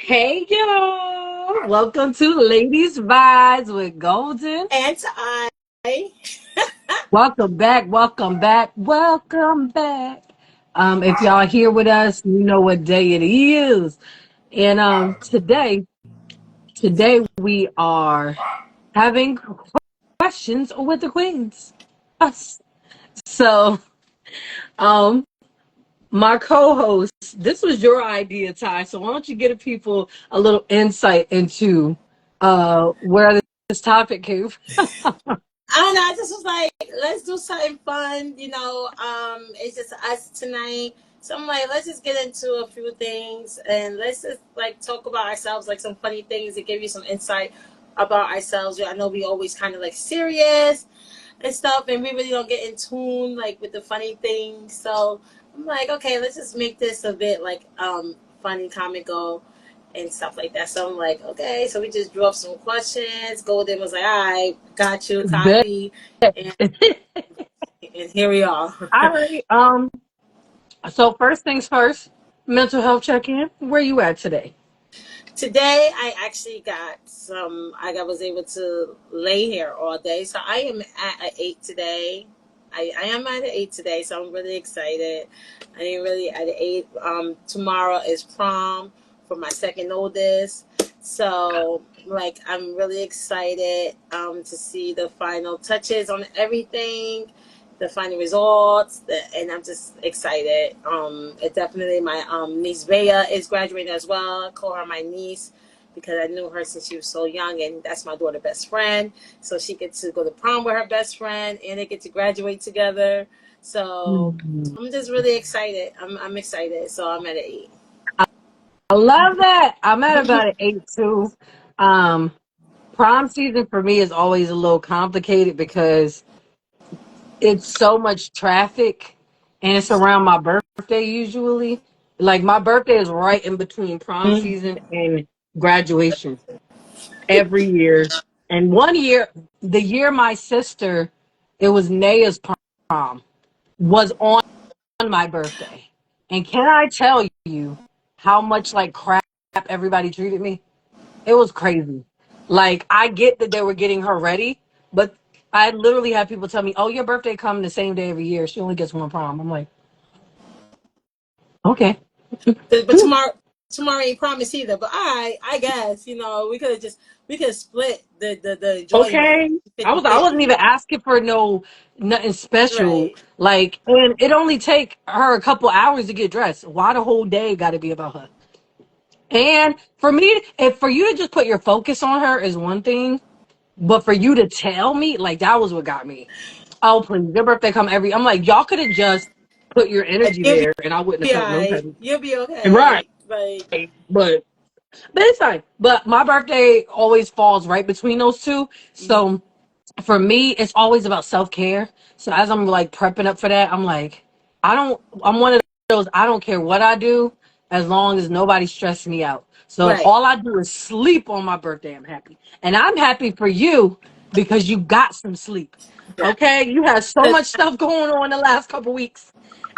Hey y'all! Welcome to Ladies Vibes with Golden. And I, Welcome back, welcome back, welcome back. If y'all here with us, you know what day it is. And today we are having questions with the queens. Us. So um my co-host, this was your idea, Ty. So why don't you give the people a little insight into where this topic came from? I don't know. I just was like, let's do something fun. It's just us tonight. So I'm like, let's just get into a few things and let's just like talk about ourselves, like some funny things to give you some insight about ourselves. I know we always kind of like serious and stuff, and we really don't get in tune like with the funny things. So I'm like, okay, let's just make this a bit like funny, comical, and stuff like that. So I'm like, okay. So we just drew up some questions. Golden was like, all right, got you, Bet. copy, and, and here we are. All right. So first things first, mental health check-in. Where you at today? Today I actually got some. Was able to lay here all day, so I am at an 8 today. I am at an 8 today, so I'm really excited. I am really at an 8. Tomorrow is prom for my second oldest, so like I'm really excited to see the final touches on everything, the final results, and I'm just excited. It definitely my niece Bea is graduating as well. I call her my niece because I knew her since she was so young, and that's my daughter's best friend. So she gets to go to prom with her best friend, and they get to graduate together. So Mhm. I'm just really excited. I'm excited. So I'm at an 8. I love that. I'm at about an 8 too. Um, Prom season for me is always a little complicated because it's so much traffic and it's around my birthday usually. Like my birthday is right in between prom season and graduation every year. And one year, the year my sister, it was Naya's prom, was on my birthday. And can I tell you how much like crap everybody treated me? It was crazy. Like I get that they were getting her ready, but I literally have people tell me, "Oh, your birthday come the same day every year. She only gets one prom." I'm like, okay. But tomorrow ain't promised either. But I guess we could have split the enjoyment Okay. I 50-50. wasn't even asking for nothing special. Right. Like, and it only take her a couple hours to get dressed. Why the whole day got to be about her? And for me, if for you to just put your focus on her is one thing, but for you to tell me, like that was what got me. Oh, please, your birthday come every. I'm like, y'all could have just put your energy You'll there, and I wouldn't have be felt no alright. type You'll be of right. okay. Like But it's fine. But my birthday always falls right between those two, mhm. so for me, it's always about self care. So as I'm like prepping up for that, I'm like, I'm one of those, I don't care what I do as long as nobody's stressing me out. So if Right. all I do is sleep on my birthday, I'm happy. And I'm happy for you because you got some sleep. Yeah. Okay. You had so 'Cause, much stuff going on the last couple weeks.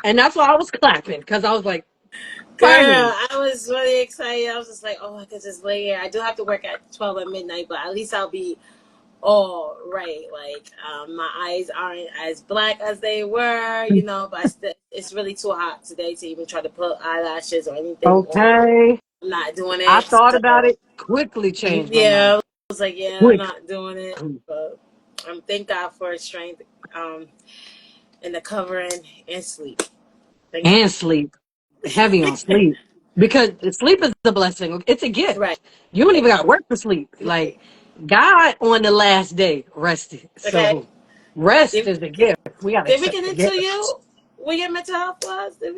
And that's why I was clapping because I was like, girl, finally. I was really excited. I was just like, oh, I could just lay here. I do have to work at 12 at midnight, but at least I'll be all right. Like my eyes aren't as black as they were, but it's really too hot today to even try to put eyelashes or anything on. Okay. I'm not doing I it. thought about So it, quickly changed my yeah, mind. I was like, yeah, I'm Quickly. not doing it. But thank God for his strength, and the covering and sleep. Thank And sleep. Heavy on sleep because sleep is a blessing. It's a Right. gift. You don't even got to work for sleep. Like Right. God on the last day rested. Okay. So rest Did, is a gift. We got to did we accept get the into gift. you? What your mental health was? Did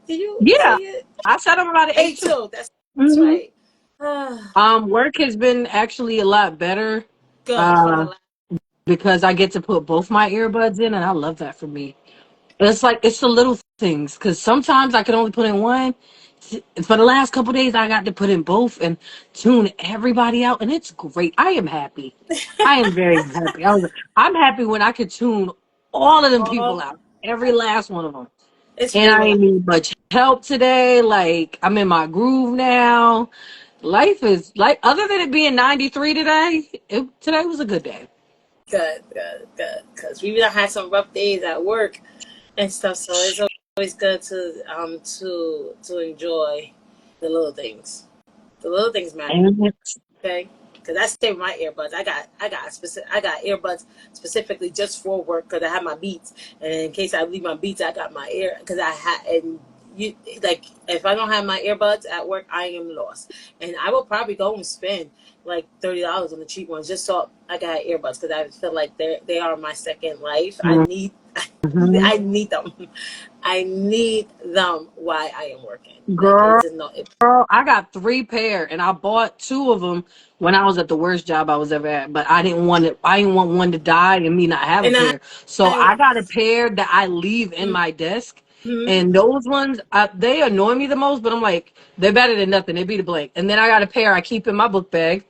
you say Yeah, it? I said I'm about an eight Eight too. two. That's hmm right. Ah, Work has been actually a lot better good for the uh, last. because I get to put both my earbuds in, and I love that for me. It's like it's the little things because sometimes I can only put in one. For the last couple days, I got to put in both and tune everybody out, and it's great. I am happy. I am very happy. I'm happy when I could tune all of them people Oh, out, every last one of them. it's And really I ain't relaxed. need much help today. Like I'm in my groove now. Life is like, other than it being 93 today, today was a good day. Good, good, good. Because we done had some rough days at work and stuff, so it's always good to enjoy the little things. The little things matter. And Okay, because I stay with my earbuds. I got earbuds specifically just for work because I have my Beats, and in case I leave my Beats, I got my ear because I had and you like if I don't have my earbuds at work, I am lost, and I will probably go and spend like $30 on the cheap ones just so I got earbuds because I feel like they are my second life. Mhm. I need them. I need them while I am working. Like Girl, it's just no. I got 3 pair, and I bought 2 of them when I was at the worst job I was ever at. But I didn't want it. I didn't want one to die and me not have a And pair. So I I got a pair that I leave in my desk, mm-hmm. and those ones they annoy me the most. But I'm like, they're better than nothing. They beat a blank. And then I got a pair I keep in my book bag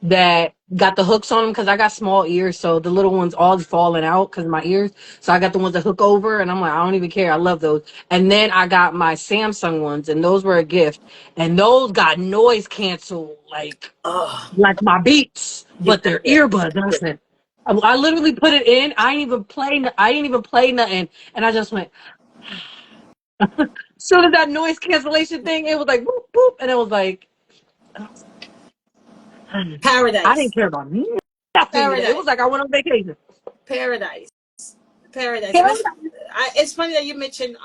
that got the hooks on them because I got small ears, so the little ones all falling out because of my ears. So I got the ones that hook over, and I'm like, I don't even care. I love those. And then I got my Samsung ones, and those were a gift. And those got noise cancel, Oh, like my Beats, you but got they're it. earbuds. I said, I literally put it in. I didn't even play. I didn't even play nothing, and I just went. Soon as that noise cancellation thing, it was like boop boop, and it was like. I didn't Paradise. care about nothing today. It Paradise. was like I went on vacation. Paradise. Paradise. And Hell it's funny that you mentioned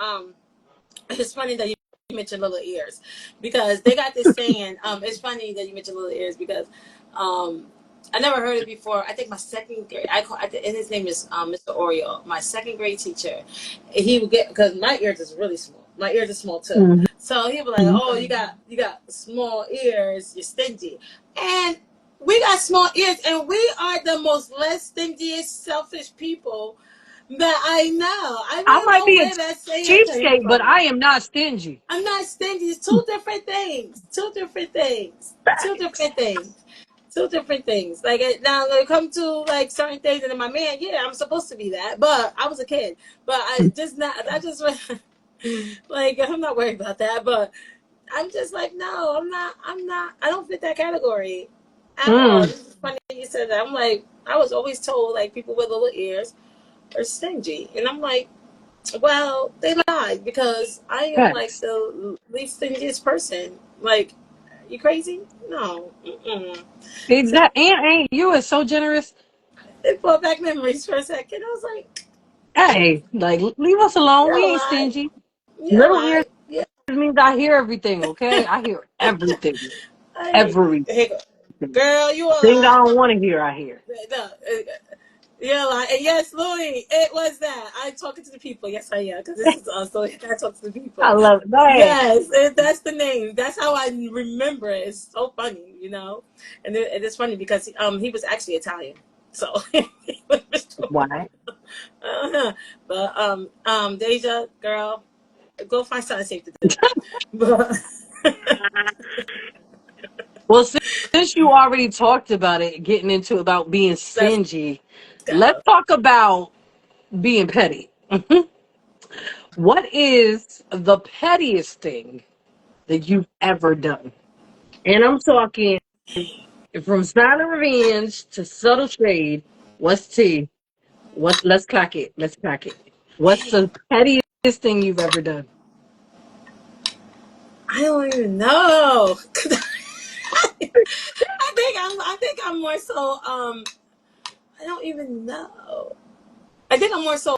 it's funny that you mentioned little ears because they got this saying. It's funny that you mentioned little ears because um, I never heard it before. I think my second grade, and his name is Mr. Oreo. My second grade teacher, he would get because my ears is really small. My ears are small too. no. So he was like, "Oh, you got small ears. You're stingy," and we got small ears, and we are the most less stingiest, selfish people that I know. I I don't might know be a where that saying came cheapskate, but from. I am not stingy. I'm not stingy. It's two different things. Two different things. Two different things. Two different things. Like now, when it comes to like certain things, and then my man, yeah, I'm supposed to be that, but I was a kid. But I just not. I just like I'm not worried about that. But I'm just like, no, I'm not. I'm not. I don't fit that category at all. Mm, This is funny you said that. I'm like, I was always told like people with little ears are stingy, and I'm like. Well, they lied because I am like facts. the least stingiest person. Like, you crazy? No. Mm-mm. So Exactly. And ain't you is so generous. it brought back memories for a second. I was like, Hey, like leave us alone. We you're ain't alive. stingy. You're Little ears alive. Yeah. means I hear everything. Okay, I hear everything. Everything. Hey, girl, you Thing I alive. don't want to hear, I hear. No, you're alive. And yes, Louis, it was that. I'm talking to the people. Yes, I am. Because this is so I talk to the I people. love it. Go ahead. Yes, that's the name. That's how I remember it. It's so funny, you know. And it's funny because he was actually Italian, so he was Mr. Why? uh But Deja, girl, go find something safe to do. But Well, since you already talked about it, getting into about being let's stingy, let's go. talk about being petty. What is the pettiest thing that you've ever done? And I'm talking from silent revenge to subtle shade. What's T? Let's crack it. Let's crack it. What's the pettiest thing you've ever done? I don't even know. I think I'm more so I don't even know. I think I'm more so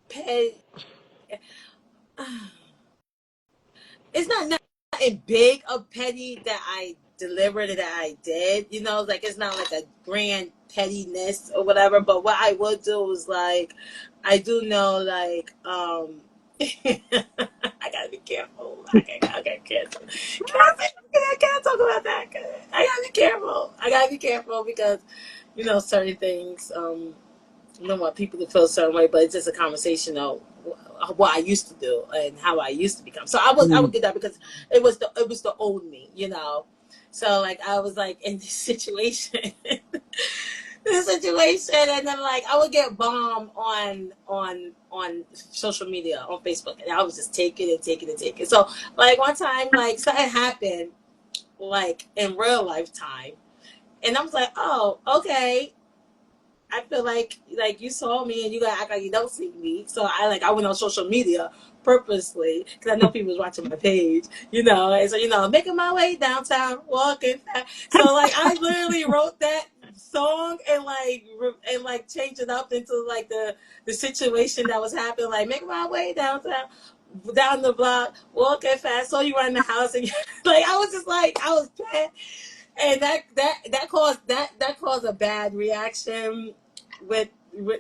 pay. It's not nothing big or petty that I delivered or that I did. You know, like it's not like a grand pettiness or whatever. But what I would do is like, I do know like I gotta be careful. I gotta cancel. I can't talk about that. I gotta be careful. I gotta be careful because you know certain things. I don't want people to feel a certain way, but it's just a conversation of what I used to do and how I used to become. So I would Mm. get that because it was the old me, you know. So like I was like in this situation, this situation, and then like I would get bombed on social media on Facebook, and I was just taking and taking and taking. So like one time, like something happened. like in real lifetime. And I was like, oh, okay. I feel like you saw me and you gotta act like you don't see me. So I went on social media purposely because I know people was watching my page, and so making my way downtown, walking fast. So like I literally wrote that song and like changed it up into like the situation that was happening, like making my way downtown, down the block, walking fast. So you run in the house and like I was just like I was playing, and that caused a bad reaction with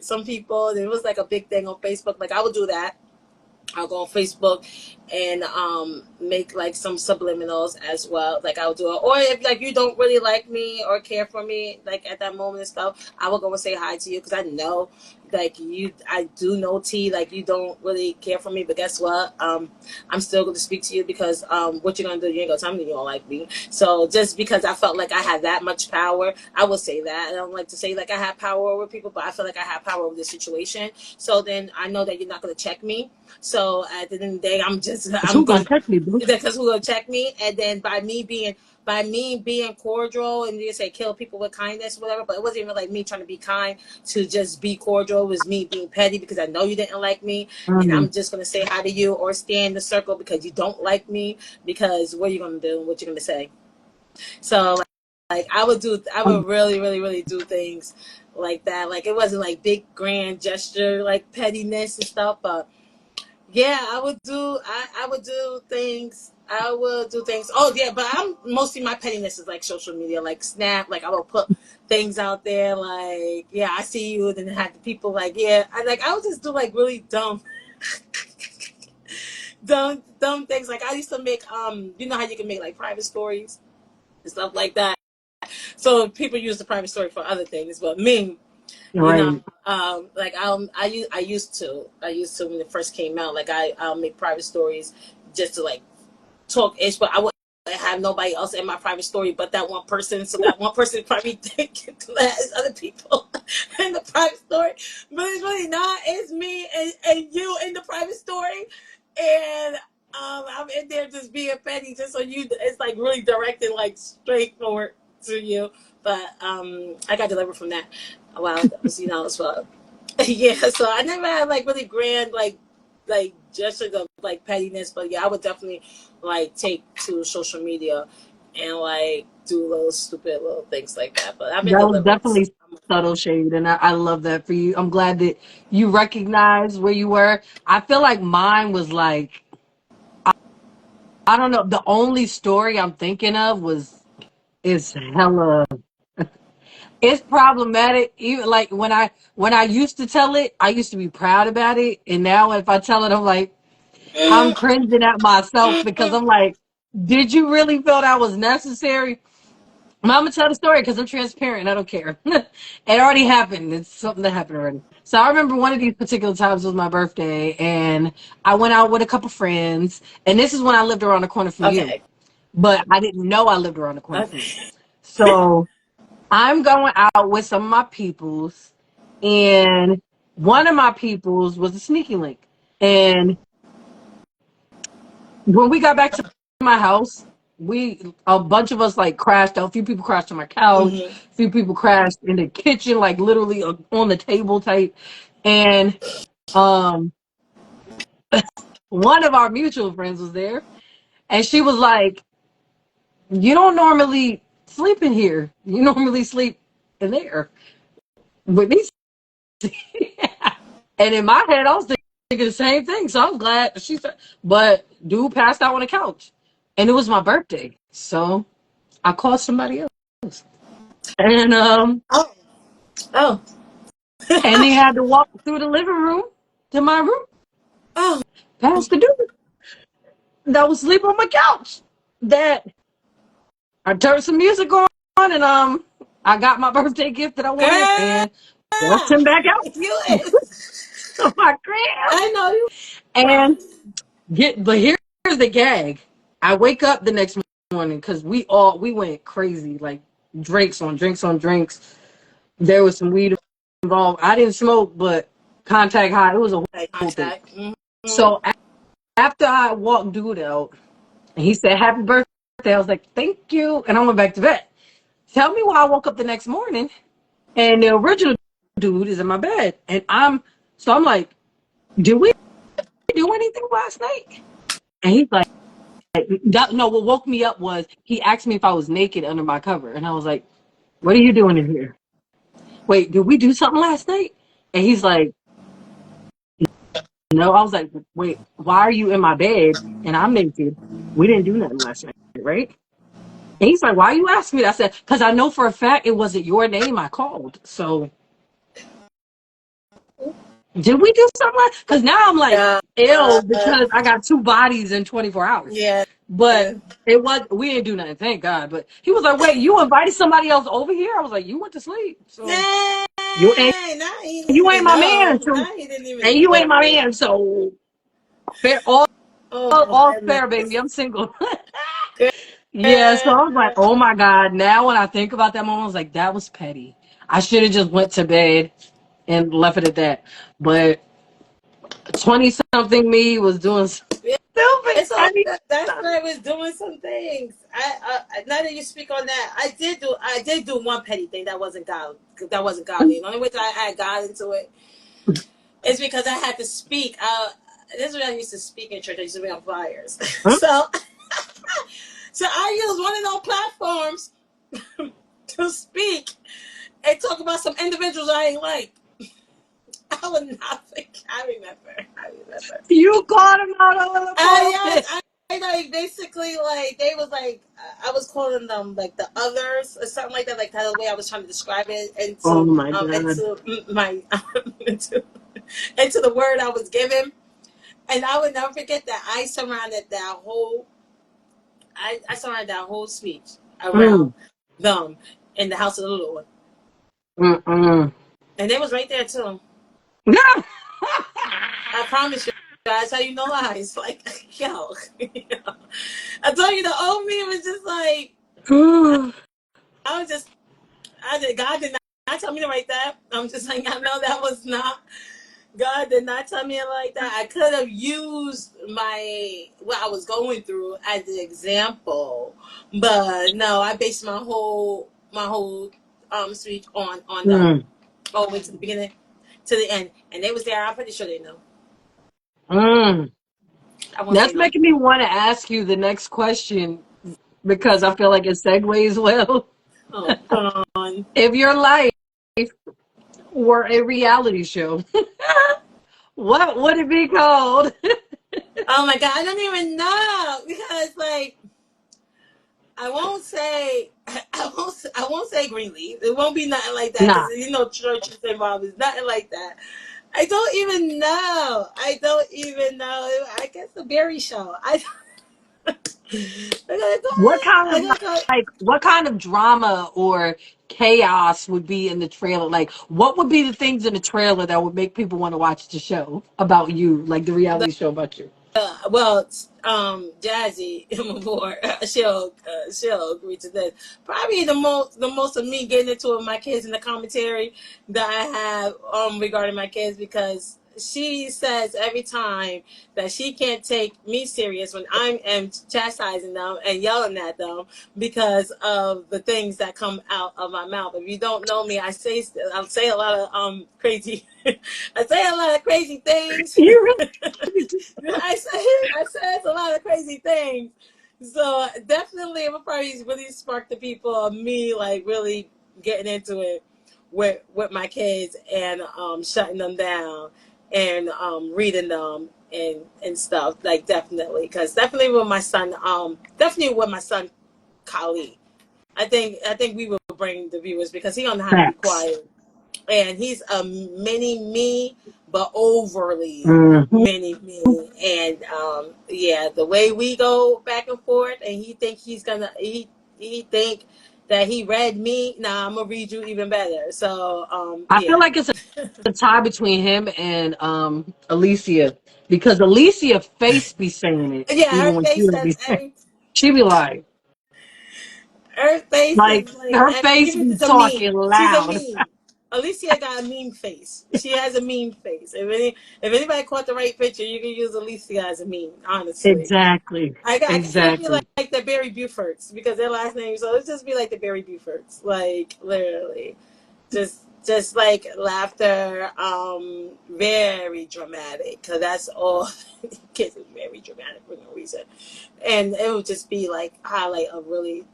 some people. And it was like a big thing on Facebook. Like I would do that. I'll go on Facebook and make like some subliminals as well. Like I'll do it. Or if like you don't really like me or care for me, like at that moment and stuff, I will go and say hi to you because I know like I do know T, like you don't really care for me, but guess what? I'm still going to speak to you because what you're going to do, you ain't going to tell me you don't like me. So just because I felt like I had that much power, I will say that. I don't like to say like I have power over people, but I feel like I have power over the situation. So then I know that you're not going to check me. So at the end of the day, Cause I'm who gonna gonna check me, boo? because who gonna check me, and then by me being cordial and you say kill people with kindness, whatever. But it wasn't even like me trying to be kind to just be cordial. It was me being petty because I know you didn't like me, and Mm. I'm just gonna say hi to you or stay in the circle because you don't like me. Because what are you gonna do? What you gonna say? So like I would really, really, really do things like that. Like it wasn't like big grand gesture like pettiness and stuff, but yeah, I would do things. I will do things. Oh yeah, but I'm mostly my pettiness is like social media, like Snap. Like I will put things out there, like yeah, I see you, and then have the people like yeah, I would just do like really dumb things. Like I used to make you know how you can make like private stories and stuff like that. So people use the private story for other things, but me, you know, Right. like I used to when it first came out, like I'll make private stories just to like talk ish, but I wouldn't have nobody else in my private story but that one person. So that one person probably thinking that is other people in the private story, but it's really not. It's me and you in the private story, and I'm in there just being petty, just so you. It's like really directed, like straightforward to you. But I got delivered from that. Wow, that was as well. Yeah, so I never had like really grand like gestures of like pettiness, but yeah, I would definitely like take to social media and like do little stupid little things like that. But I've been That was delivered, so definitely subtle shade, and I love that for you. I'm glad that you recognize where you were. I feel like mine was like I don't know. The only story I'm thinking of was is hella. It's problematic. Even like when I used to tell it, I used to be proud about it, and now if I tell it, I'm like I'm cringing at myself because I'm like, did you really feel that was necessary? I'm gonna tell the story because I'm transparent and I don't care. It already happened. It's something that happened already. So I remember one of these particular times was my birthday, and I went out with a couple friends, and this is when I lived around the corner from you, okay, but I didn't know I lived around the corner from you. okay, So I'm going out with some of my peoples, and one of my peoples was a sneaky link. And when we got back to my house, a bunch of us like crashed out. A few people crashed on my couch. hmm A few people crashed in the kitchen, like literally on the table type. And um, one of our mutual friends was there, and she was like, "You don't normally sleep in here. You normally sleep in there with me." And in my head, I was thinking the same thing. So I'm glad that she said, but dude passed out on the couch, and it was my birthday, so I called somebody else, and oh, oh, and they had to walk through the living room to my room oh, past the dude that was sleeping on my couch. That I turned some music on, and I got my birthday gift that I wanted, girl, and walked him back out you is. to my crib. I know you. And but here's the gag. I wake up the next morning because we went crazy, like drinks on drinks on drinks. There was some weed involved. I didn't smoke, but contact high. It was a Like whole thing. contact. Mm-hmm. So after I walked dude out, and he said, "Happy birthday." I was like, thank you. And I went back to bed. Tell me why I woke up the next morning and the original dude is in my bed. I'm like, did we do anything last night? And he's like, no, what woke me up was he asked me if I was naked under my cover. And I was like, what are you doing in here? Wait, did we do something last night? And he's like, no. I was like, wait, why are you in my bed and I'm naked? We didn't do nothing last night, right? And he's like, why you asking me that? I said, because I know for a fact it wasn't your name I called. So did we do something like? Because now I'm like Yeah. ill because I got two bodies in 24 hours. Yeah. But it was we didn't do nothing, thank God. But he was like, "Wait, you invited somebody else over here?" I was like, "You went to sleep, so Dang. you ain't Now he didn't you ain't even my man, know. so Now he didn't even and you ain't my know. man, so fair, Oh my all fair, baby. goodness. I'm single." Good. Yeah, so I was like, "Oh my God!" Now when I think about that moment, I was like, "That was petty. I should have just went to bed and left it at that." But 20 something me was doing Yeah. stupid So petty that's stuff. what I was doing some things. Now that you speak on that, I did do one petty thing that wasn't godly. That wasn't godly. And the only way that I got into it is because I had to speak. This is when I used to speak in church. I used to be on flyers. Huh? So I used one of those platforms to speak and talk about some individuals I ain't like. I would not think. I remember. I remember. You caught him out over the Yes, pulpit. I like basically like they was like I was calling them like the others or something like that. Like kind of the way I was trying to describe it Oh my God. into my into the word I was given, and I would never forget that I surrounded that whole speech around Mm, them in the house of the Lord, mm-mm. and they was right there too. I promise you guys, tell you no lies. Like yo, I told you the old me was just like I was just God did not tell me to write that. I'm just like I know that was not God did not tell me it like that. I could have used my what I was going through as an example, but no, I based my whole speech on them Mm, all the way to the beginning to the end, and they was there. I'm pretty sure they know. mm. I won't say That's no. making me want to ask you the next question because I feel like it segues well. Oh, come on. If your life were a reality show, what would it be called? Oh my God, I don't even know because like I won't say Greenleaf. It won't be nothing like that because Nah. church is involved. It's nothing like that. I don't even know. I don't even know. I guess the Berry Show. What kind I of gotta go. what kind of drama or chaos would be in the trailer? Like what would be the things in the trailer that would make people want to watch the show about you, like the reality show about you? Well, Jazzy, more she'll agree to this. Probably the most of me getting into it with my kids in the commentary that I have regarding my kids because she says every time that she can't take me serious when I am chastising them and yelling at them because of the things that come out of my mouth. If you don't know me, I'll say a lot of crazy I say a lot of crazy things. You really I said a lot of crazy things. So definitely it would probably really spark the people of me like really getting into it with my kids and shutting them down and reading them and stuff like definitely because definitely with my son Kali. I think we will bring the viewers because he don't know how to be facts. quiet and he's a mini me, but overly Hmm. mini me. And yeah, the way we go back and forth, and he think that he read me. Nah, I'm gonna read you even better. So I feel yeah, like it's a tie between him and Alicia because Alicia face be saying it yeah. even Her when she face don't says be saying. every. She be like Her face like is like her face give it be to talking me. She's a loud. meme. Alicia got a meme face. She has a meme face. If anybody caught the right picture, you can use Alicia as a meme. Honestly, Exactly. I guess it'll be Exactly. like the Barry Bufords because their last name. So it'll just be like the Barry Bufords, like literally, just like laughter. Very dramatic because that's all. Kids is very dramatic for no reason, and it would just be like highlight of really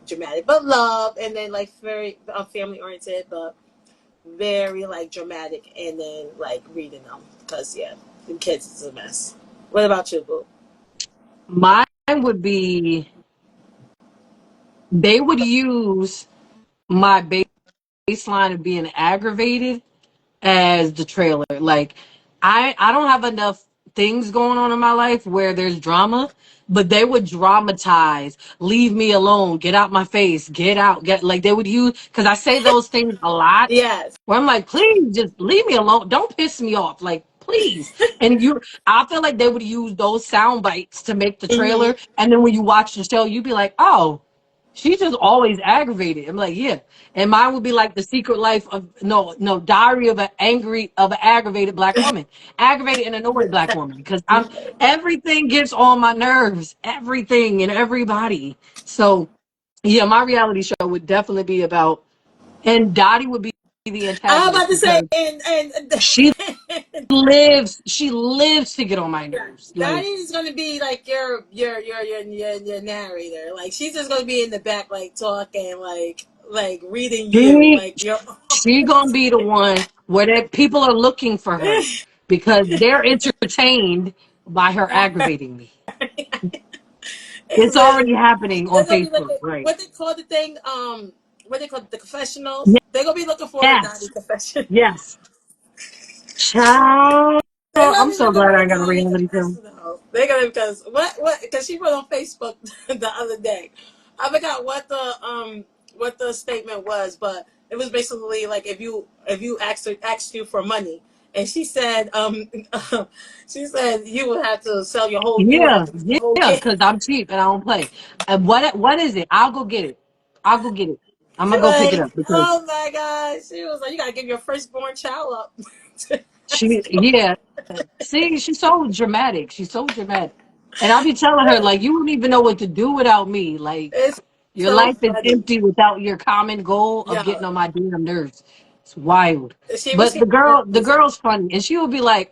dramatic, but love, and then like very family oriented, but very like dramatic, and then like reading them because yeah, the kids is a mess. What about you, boo? Mine would be they would use my baseline of being aggravated as the trailer. Like I don't have enough things going on in my life where there's drama, but they would dramatize, leave me alone, get out my face, get out, get like they would use because I say those things a lot Yes. where I'm like, please just leave me alone. Don't piss me off. Like, please. And I feel like they would use those sound bites to make the Hmm. trailer. And then when you watch the show, you'd be like, oh, she's just always aggravated. I'm like, yeah. And mine would be like the secret life of no diary of an aggravated black woman, aggravated and annoyed black woman. Because I'm everything gets on my nerves, everything and everybody. So yeah, my reality show would definitely be about, and Dottie would be the I'm antagonist about to say, because she she lives to get on my yeah, nerves. Daddy Like is gonna be like your narrator. Like she's just gonna be in the back, like talking, like reading you, she like you're. she gonna be the one where people are looking for her because they're entertained by her aggravating me. It's already Literally, happening they're on gonna be Facebook, looking. right? What they call the thing? What they call the confessionals? They're gonna be looking for a Donnie Yes, confession. yes. Child, They're gonna I'm be so looking glad for I a ain't got a Donnie reality show. confessional. They're gonna because what because she wrote on Facebook the other day. I forgot what the statement was, but it was basically like if you asked you for money, and she said she said you would have to sell your whole you would have Yeah, to give your whole yeah, kid. because I'm cheap and I don't play. And what is it? I'll go get it. I'll go get it. I'm She gonna go pick it like, up because oh my gosh. She was like, you gotta give your firstborn child up. yeah. See, she's so dramatic. She's so dramatic. And I'll be telling her, like, you wouldn't even know what to do without me. Like, It's your so life is funny. empty without your common goal of getting Yo, on my damn nerves. It's wild. she was But here for a the reason. girl's funny. And she will be like,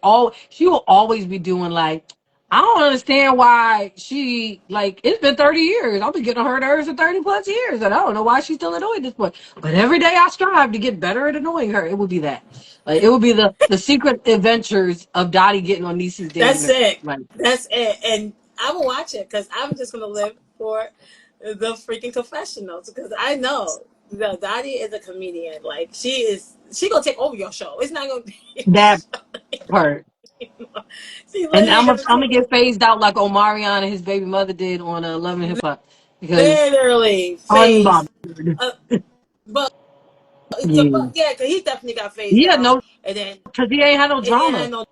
she will always be doing like, I don't understand why it's been 30 years. I've been getting on her nerves for 30 plus years. And I don't know why she's still annoyed at this point. But every day I strive to get better at annoying her. It would be that. Like it would be the secret adventures of Dottie getting on Niecy's damn That's nerves. it. Like That's it. And I will watch it because I'm just gonna live for the freaking confessionals because I know the Dottie is a comedian. Like she gonna take over your show. It's not gonna be your that show. part. She And literally gonna I'm take gonna get phased out like Omarion and his baby mother did on Love and Hip Hop because literally phase. unbothered. Uh, but Yeah. but yeah, because he definitely got phased Yeah, out, no, and then because he ain't had no he ain't had drama. no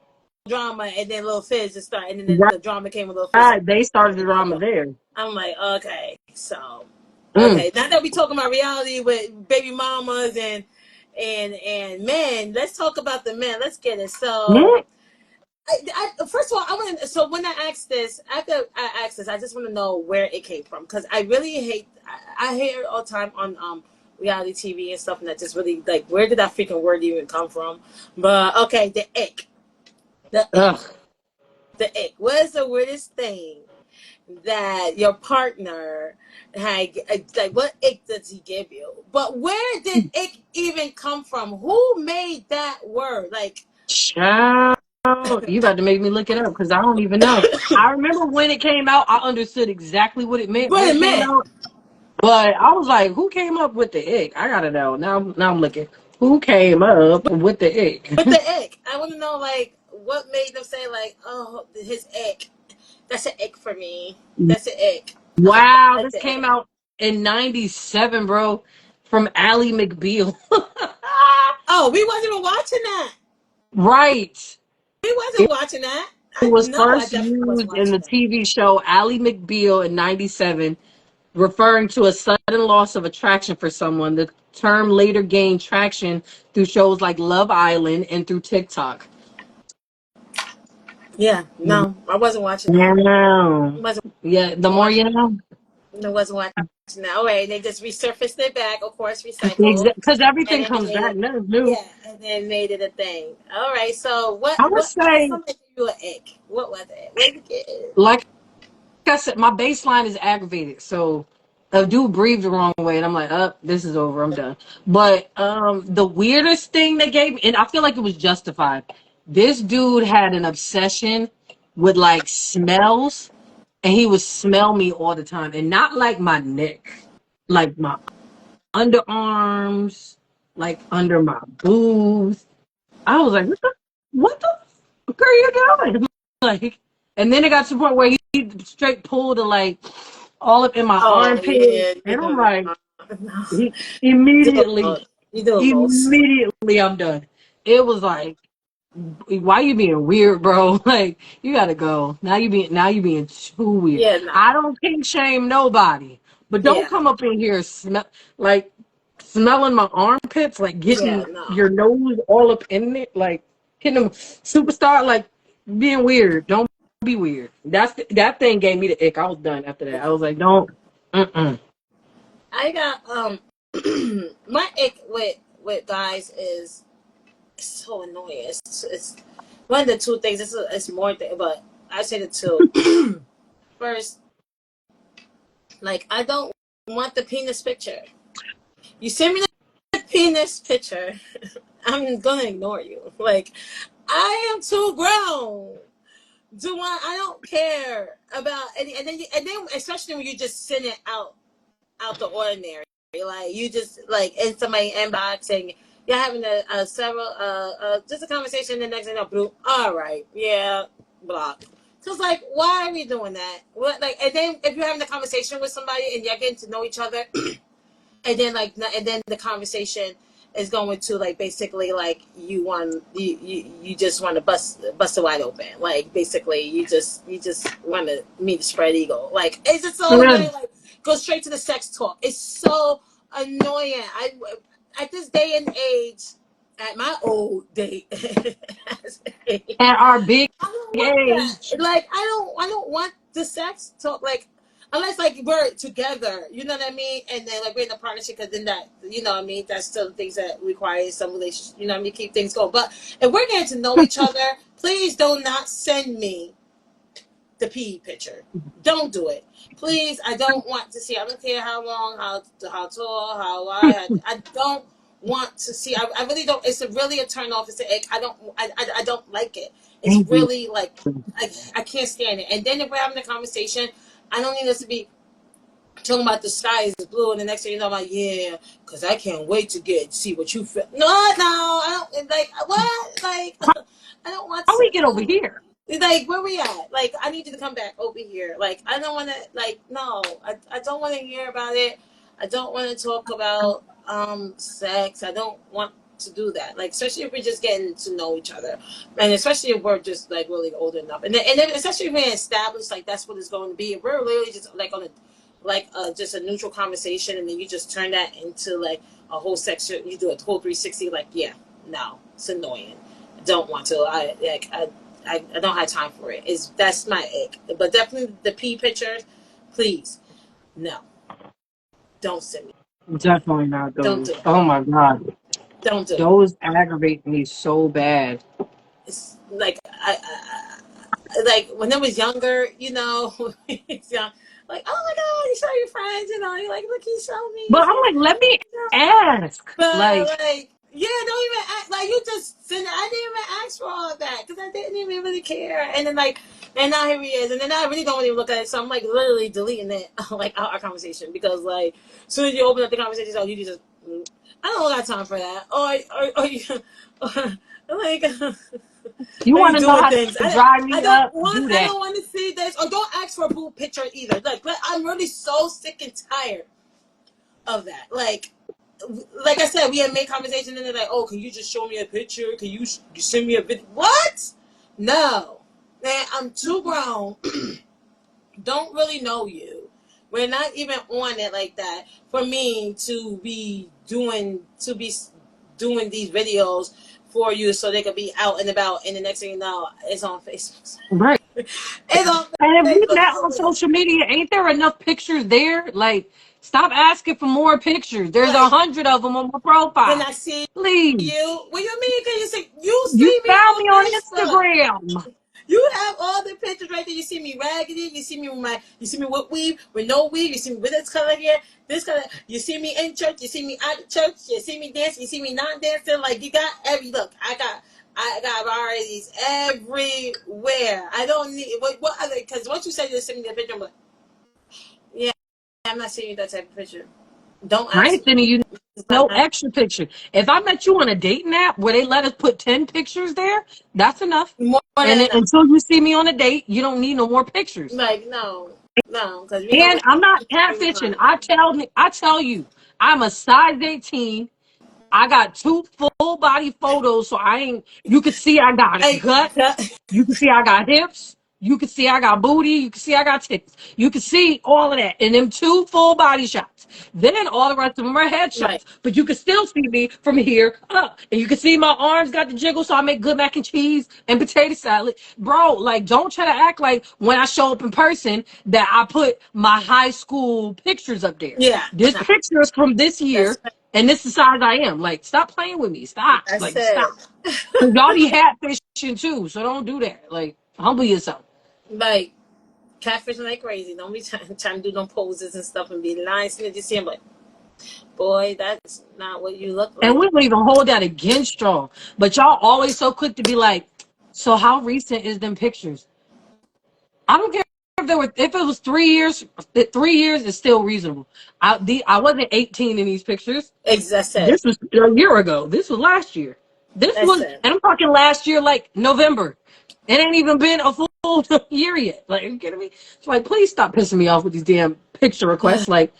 drama, and then Little Fizz just started, and then Right. the drama came with Little Fizz. They started the And drama there. I'm like, okay, so Mm. okay, now that we talking about reality with baby mamas and men, let's talk about the men. Let's get it. So, Mm. first of all, I want to. So when I asked this, after I asked this, I just want to know where it came from because I really hate. I hear it all the time on reality TV and stuff, and that just really like where did that freaking word even come from? But okay, the Ugh. ick, the ick. What is the weirdest thing that your partner had, like what ick does he give you, but where did ick even come from? Who made that word? Like Child, you about to make me look it up because I don't even know. I remember when it came out, I understood exactly what it meant when what it it came meant out. But I was like, who came up with the ick? I gotta know. Now I'm looking. Who came up with the with the ick? ick. I want to know like what made them say like, oh, his ick, that's an ick for me, that's an ick. Wow, That's this an came ick. out in '97, bro, from Ally McBeal. Oh, we wasn't even watching that. Right. We wasn't It watching that. I was know I first definitely wasn't used in watching the that. TV show Ally McBeal in '97 referring to a sudden loss of attraction for someone. The term later gained traction through shows like Love Island and through TikTok. Yeah, no, I wasn't watching that. Wow. Wasn't Yeah, the more watching. you know. I wasn't watching that. All right, they just resurfaced it back, of course, recycled, Because and everything then comes made back. it. Nothing's new. Yeah, and then made it a thing. All right, so I would what say, something you an ick? What was it? What did you get? like I said, my baseline is aggravated. So a dude breathed the wrong way, and I'm like, this is over. I'm done. But the weirdest thing they gave me, and I feel like it was justified. This dude had an obsession with like smells, and he would smell me all the time, and not like my neck, like my underarms, like under my boobs. I was like, what the fuck are you doing? Like, and then it got to the point where he straight pulled to like all up in my Oh armpit, yeah, and I'm no, like, no. he You do the immediately, most. You do the most. immediately, I'm done. It was like, why you being weird, bro? Like, you gotta go. Now you being too weird. Yeah, I no. don't kink shame nobody, but don't Yeah, come up in here like smelling my armpits, like yeah, getting no. your nose all up in it, like hitting them superstar, like being weird. Don't be weird. That thing gave me the ick. I was done after that. I was like, don't. Mm-mm. I got my ick with guys is it's so annoying. It's one of the two things. It's more thing, but I say the two. First, like I don't want the penis picture. You send me the penis picture, I'm gonna ignore you. Like I am too grown. I don't care about and then especially when you just send it out the ordinary. Like you just like in somebody's inbox and you're having a several just a conversation. The next thing you know, blue. All right, yeah, block. Cause like, why are we doing that? What like, and then if you're having a conversation with somebody and you're getting to know each other, and then the conversation is going to like basically like you just want to bust it wide open, like basically you just want to meet the spread eagle, like it's just so annoying, like go straight to the sex talk. It's so annoying. I at this day and age, at my old day At our big I don't want age. that. Like I don't want the sex talk. Like unless like we're together, you know what I mean, and then like we're in a partnership, because then that you know what I mean, that's still things that require some relationship. You know what I mean, keep things going. But if we're getting to know each other, please do not send me the PE picture. Don't do it, please. I don't want to see. I don't care how long, how tall, how wide. I don't want to see. I really don't. It's really a turn off. It's an ick. I don't like it. It's really like I can't stand it. And then if we're having a conversation, I don't need us to be talking about the sky is blue, and the next thing you know, I'm like, yeah, because I can't wait to see what you feel. No, I don't like what like. I don't want How we to. get over here? Like where we at? Like I need you to come back over here. Like I don't want to. Like no, I don't want to hear about it. I don't want to talk about sex. I don't want to do that. Like especially if we're just getting to know each other, and especially if we're just like really old enough, and then especially if we're established, like that's what it's going to be. If we're really just like on a just a neutral conversation, and then you just turn that into like a whole section. You do a whole 360. Like yeah, no, it's annoying. I don't want to. I don't have time for it. That's my ick. But definitely the P pictures, please, no, don't send me. Definitely not Don't those. do it. Oh my god. Don't do it. Those aggravate me so bad. It's like like when I was younger, you know, it's young, like oh my god, you show your friends, you know, you're like look, he showed me, But I'm like, let me ask. but Like, like yeah, don't even act like you just send it. I didn't even ask for all of that because I didn't even really care. And then like, and now here he is, and then I really don't even look at it. So I'm like literally deleting it, like our conversation, because like as soon as you open up the conversation, oh, you just I don't got time for that. Or you like. you Are you want to know doing how things? to dry me up? Do I that. don't want to see this. Or don't ask for a boob picture either. Like, but I'm really so sick and tired of that. Like I said, we had made conversation and they're like, "Oh, can you just show me a picture? Can you send me a video?" What? No, man, I'm too grown. Don't really know you. We're not even on it like that for me to be doing these videos for you so they could be out and about. And the next thing you know, it's on Facebook. Right. It's on And if we Facebook. not on social media, ain't there enough pictures there? Like, stop asking for more pictures. There's Like, 100 of them on my can profile. I see Please. you? What do you mean? Can you You see me found me on on Facebook? Instagram. You have all the pictures right there. You see me raggedy. You see me with weave, with no weave. You see me with this color here, this color. You see me in church. You see me out of church. You see me dancing. You see me not dancing. Like you got every look. I got varieties everywhere. I don't need what other, because once you say you send me the picture, I'm like, yeah, I'm not sending you that type of picture. Don't I ask ain't me. sending you It's no not, extra picture. If I met you on a dating app where they let us put 10 pictures there, that's enough. more And than then, enough. until you see me on a date, you don't need no more pictures. Like no, because we know And what I'm not we catfishing. find. I tell you, I'm a size 18. I got two full body photos, so I ain't. You can see I got a Hey, gut. You can see I got hips. You can see I got booty. You can see I got tits. You can see all of that in them two full body shots. Then all the rest of them are right. headshots. But you can still see me from here up. And you can see my arms got the jiggle, so I make good mac and cheese and potato salad. Bro, like, don't try to act like when I show up in person that I put my high school pictures up there. Yeah, This no. picture is from this That's year, and this is the size I am. Like, stop playing with me. Stop. that's Like, stop. it. Cause y'all be catfishing too, so don't do that. Like, humble yourself. Like catfishing like crazy. Don't be trying to do them poses and stuff and be lying. And just see him like, boy, that's not what you look And like. we don't even hold that against y'all. But y'all always so quick to be like, so how recent is them pictures? I don't care if it was 3 years. 3 years is still reasonable. I wasn't 18 in these pictures. That's it. This was a year ago. This was last year. This That's was, it. and I'm talking last year, like November. It ain't even been a full year yet. Like, are you kidding me? It's like, please stop pissing me off with these damn picture requests. Like,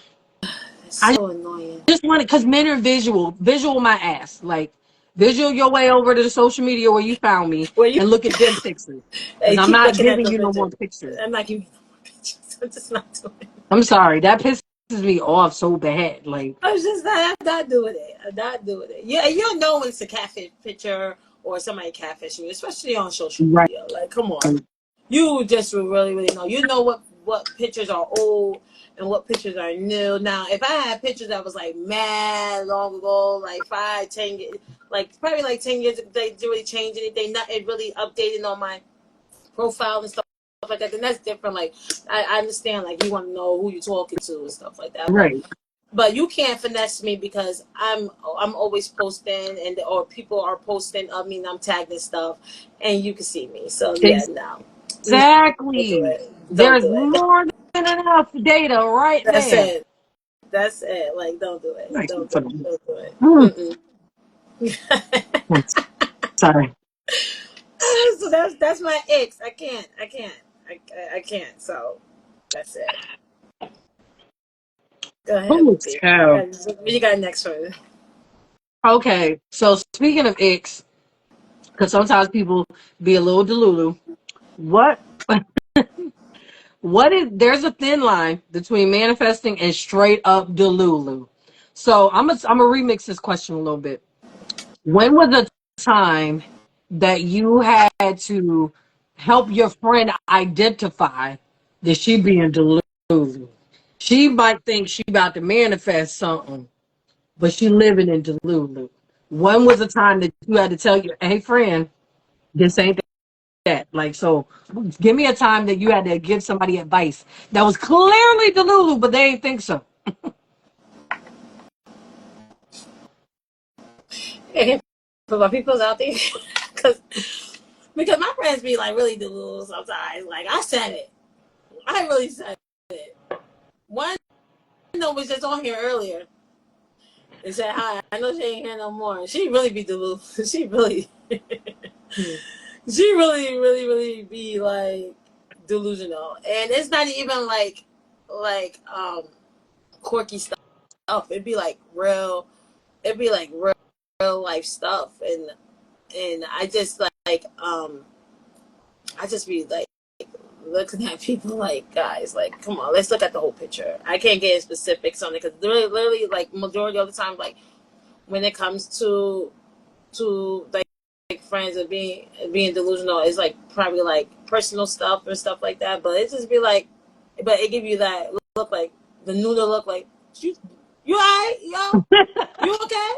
It's I so annoying. just want it because men are visual my ass. Like, visual your way over to the social media where you found me Where you and look at them pictures. Because I'm keep not looking at giving the you no picture. more pictures. I'm not giving you no more pictures. I'm just not doing it. I'm sorry. That pisses me off so bad. Like, I was just not. I'm not doing it. I'm not doing it. Yeah, you don't know when it's a catfish picture or somebody catfishing you, especially on social right. media. Like, come on. You just will really know. You know what pictures are old and what pictures are new. Now, if I had pictures that was like mad long ago, like 5, 10 years, like probably like 10 years, if they didn't really change anything, not it really updated on my profile and stuff like that, then that's different. Like I understand, like you want to know who you're talking to and stuff like that, Right. but you can't finesse me because I'm always posting and or people are posting of me and I'm tagging stuff and you can see me. So yeah, no. Don't do Exactly. it. Don't There's do it. more than enough data right That's there. it. That's it. Like don't do it. Nice Don't do for it. them. Don't do it. Mm. Mm-mm. Sorry. So that's my icks. I can't. So that's it. Go ahead, Holy Bookie. cow. What you got next one? Okay, so speaking of icks, because sometimes people be a little delulu. What what is there's a thin line between manifesting and straight up delulu. So I'm gonna remix this question a little bit. When was the time that you had to help your friend identify that she being delulu? She might think she about to manifest something, but she living in delulu. When was the time that you had to tell your hey friend, this ain't that? Like, so give me a time that you had to give somebody advice that was clearly delulu, but they ain't think so. Hey, for my peoples out there, because my friends be like really delulu sometimes. Like I said it, I really said it. One though was just on here earlier and said hi. I know she ain't here no more. She really be delulu. She really, she really be like delusional, and it's not even like quirky stuff. It'd be like real. It'd be like real life stuff, and I just like I just be like looking at people like, guys, like, come on, let's look at the whole picture. I can't get in specifics on it because literally, like, majority of the time, like, when it comes to like friends and being delusional, it's like probably like personal stuff and stuff like that. But it just be like, but it give you that look like the noodle look like you alright, yo, you okay?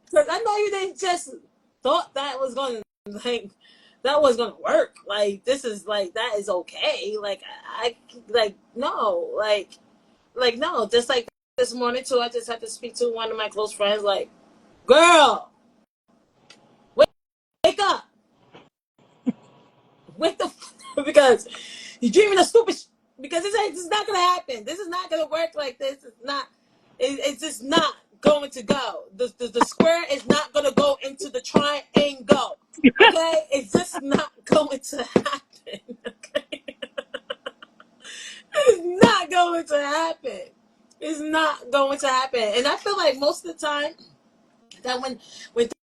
Because I know you didn't just thought that was going to like that was going to work. Like this is like that is okay. Like I like no like no. Just like this morning too, I just had to speak to one of my close friends. Like, girl, wake up, wake the because you're dreaming of stupid. Because this is not gonna happen. This is not gonna work like this. It's not. It's just not going to go. The square is not gonna go into the triangle. Okay, it's just not going to happen. Okay, it's not going to happen. It's not going to happen. And I feel like most of the time that when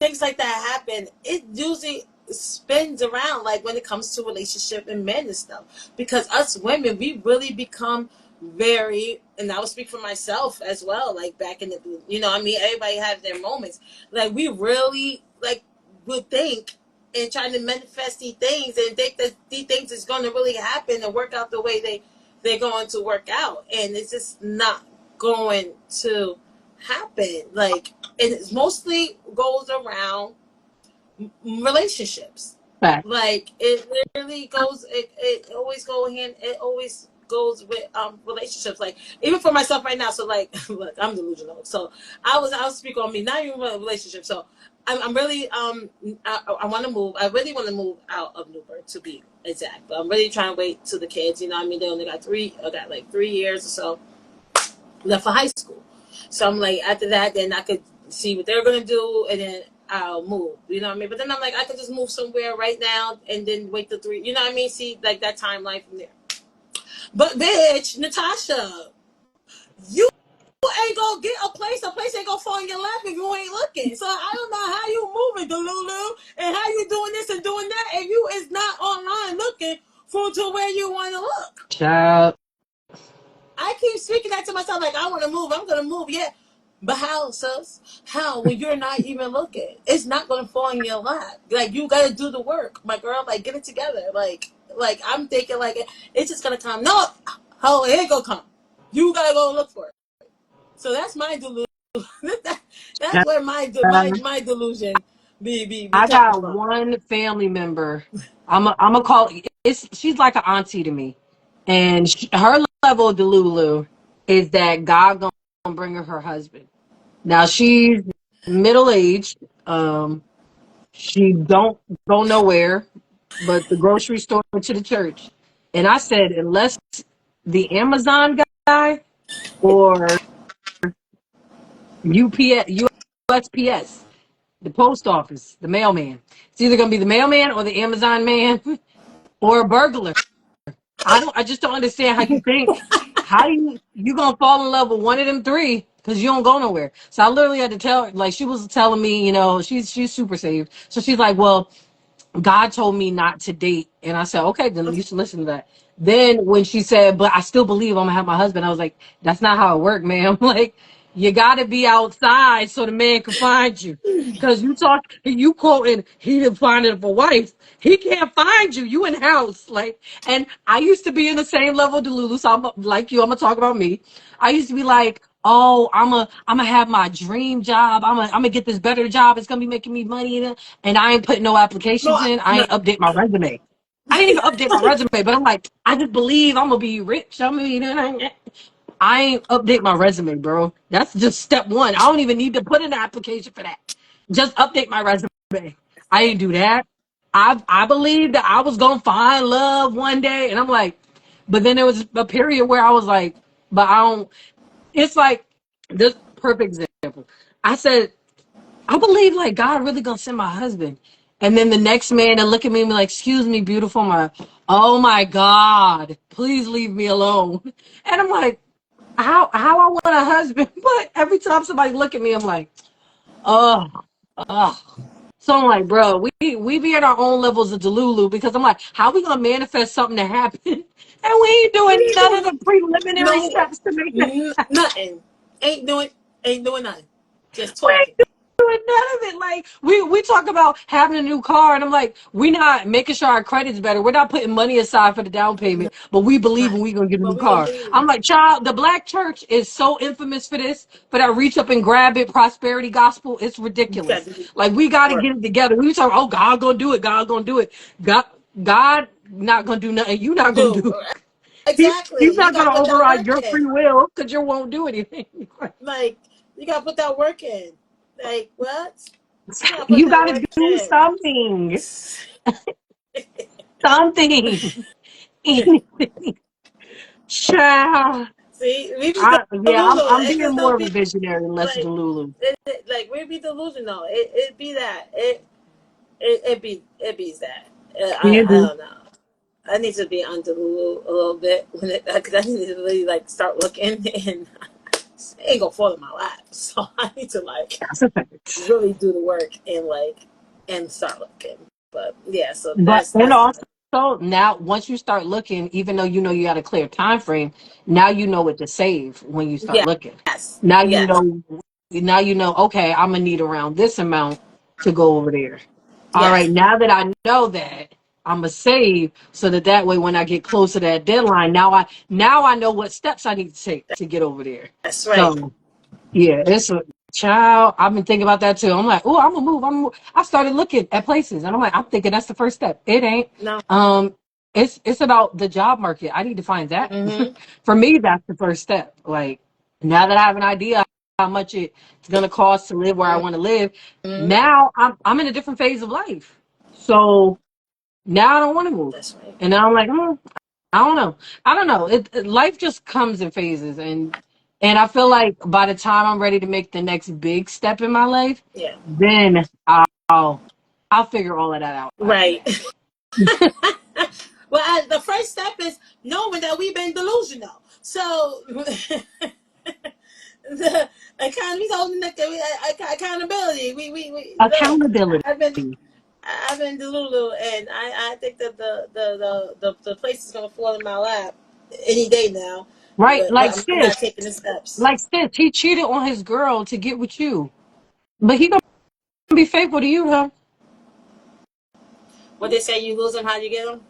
things like that happen, it usually spins around like when it comes to relationship and men and stuff. Because us women, we really become very, and I will speak for myself as well. Like back in the, I mean, everybody has their moments. Like we really like will think and trying to manifest these things and think that these things is going to really happen and work out the way they're going to work out, and it's just not going to happen. Like, and it mostly goes around relationships. Fact. Like it literally goes. It always go hand. It always goes with relationships. Like even for myself right now. So like, look, I'm delusional. So I'll speak on me. Not even a relationship. So I'm really I want to move. I really want to move out of Newburgh to be exact. But I'm really trying to wait till the kids. You know what I mean? They only got I got like 3 years or so left for high school. So I'm like, after that, then I could see what they're gonna do, and then I'll move. You know what I mean? But then I'm like, I could just move somewhere right now, and then wait till 3. You know what I mean? See, like that timeline from there. But bitch, Natasha, you ain't gonna get a place. A place ain't gonna fall in your lap if you ain't looking. So I don't know how you moving, Delulu, and how you doing this and doing that, and you is not online looking for to where you want to look. Child. I keep speaking that to myself like I want to move. I'm gonna move. Yeah, but how, sis? How when you're not even looking? It's not gonna fall in your lap. Like you gotta do the work, my girl. Like get it together. Like I'm thinking like it's just gonna come. No, oh it ain't gonna come. You gotta go look for it. So that's my delusion. That's where my delusion be I coming got from. one family member. I'm a call. She's like an auntie to me, and her level of Delulu is that God gonna bring her husband. Now she's middle aged. She don't go nowhere but the grocery store to the church. And I said, unless the Amazon guy or USPS, the post office, the mailman. It's either gonna be the mailman or the Amazon man or a burglar. I just don't understand how you think. How you gonna fall in love with one of them three because you don't go nowhere? So I literally had to tell her, like she was telling me, she's super saved. So she's like, well, God told me not to date. And I said, okay, then you should listen to that. Then when she said, but I still believe I'm gonna have my husband, I was like, that's not how it worked, ma'am. Like, you gotta be outside so the man can find you. Cause you quoting, he didn't find it for wife. He can't find you. You in house. Like, and I used to be in the same level, Delulu. So I'm like you, I'm gonna talk about me. I used to be like, oh, I'm gonna have my dream job. I'm gonna get this better job. It's gonna be making me money, and I ain't putting no No, applications in. I no. ain't update my resume. I didn't even update my resume, but I'm like, I just believe I'm gonna be rich. I'm gonna be. I ain't update my resume, bro. That's just step one. I don't even need to put in an application for that. Just update my resume. I ain't do that. I believed that I was gonna find love one day, and I'm like, but then there was a period where I was like, but I don't. It's like this perfect example. I said, I believe like God really gonna send my husband. And then the next man that look at me and be like, excuse me, beautiful. Oh my God, please leave me alone. And I'm like, how I want a husband, but every time somebody look at me, I'm like, oh, oh. So I'm like, bro, we be at our own levels of Delulu because I'm like, how we gonna manifest something to happen? And we ain't What are doing you none of doing? the preliminary No, steps to make that. nothing. Ain't doing nothing. Just We ain't talking. doing none of it. Like we talk about having a new car, and I'm like, we not making sure our credit's better. We're not putting money aside for the down payment, but we believe Not. in we gonna get a But new we gonna car. believe. I'm like, child, the black church is so infamous for this, for that reach up and grab it prosperity gospel. It's You got ridiculous. to do Like we got to work. get it together. We talk, oh God gonna do it. God gonna do it. God not gonna do nothing. You not gonna Do do. exactly. He's You not got to gonna put that override work your in. free will because you won't do anything. Like you got to put that work in. Like what? You got to put You that gotta work do in. something. Something. Anything. Child. See, we be Yeah, delusional. I'm It being just more don't of a be visionary and less like delulu. like we be delusional. It be that. It be's that. Can I do. don't know. I need to be under the a little bit when it because I need to really like start looking and it ain't gonna fall in my lap. So I need to like That's a fact. really do the work and like and start looking. But yeah, so But and that's also now once you start looking, even though you know you got a clear time frame, now you know what to save when you start yeah, looking. yes, Now you yes, know okay, I'm gonna need around this amount to go over there. All yes. right, now that I know that, I'm gonna save so that way when I get close to that deadline, now I know what steps I need to take to get over there. That's right. So yeah, it's a child. I've been thinking about that too. I'm like, oh, I'm gonna move. I started looking at places, and I'm like, I'm thinking that's the first step. It ain't. No. Um, it's about the job market. I need to find that. Mm-hmm. For me, that's the first step. Like now that I have an idea how much it's gonna cost to live where I want to live, Mm-hmm. now I'm in a different phase of life. So now I don't want to move, That's right. and now I'm like, I don't know. I don't know. Life just comes in phases, and I feel like by the time I'm ready to make the next big step in my life, Yeah. then I'll figure all of that out after Right. that. Well, the first step is knowing that we've been delusional. So the economy's holding accountability. We look. Accountability, I've been I've been delulu, and I think that the place is gonna fall in my lap any day now. right? But I'm not taking the steps. Like sis, he cheated on his girl to get with you, but he gonna be faithful to you, huh? What they say, you lose them, how you get them?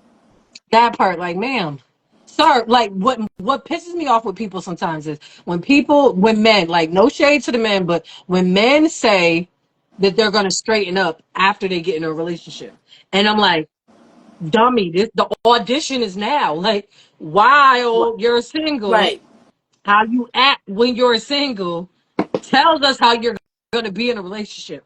That part, like, ma'am, sir, like what pisses me off with people sometimes is when men, like, no shade to the men, but when men say that they're gonna straighten up after they get in a relationship, and I'm like, dummy, the audition is now. Like, What? while you're single, Right. how you act when you're single tells us how you're gonna be in a relationship.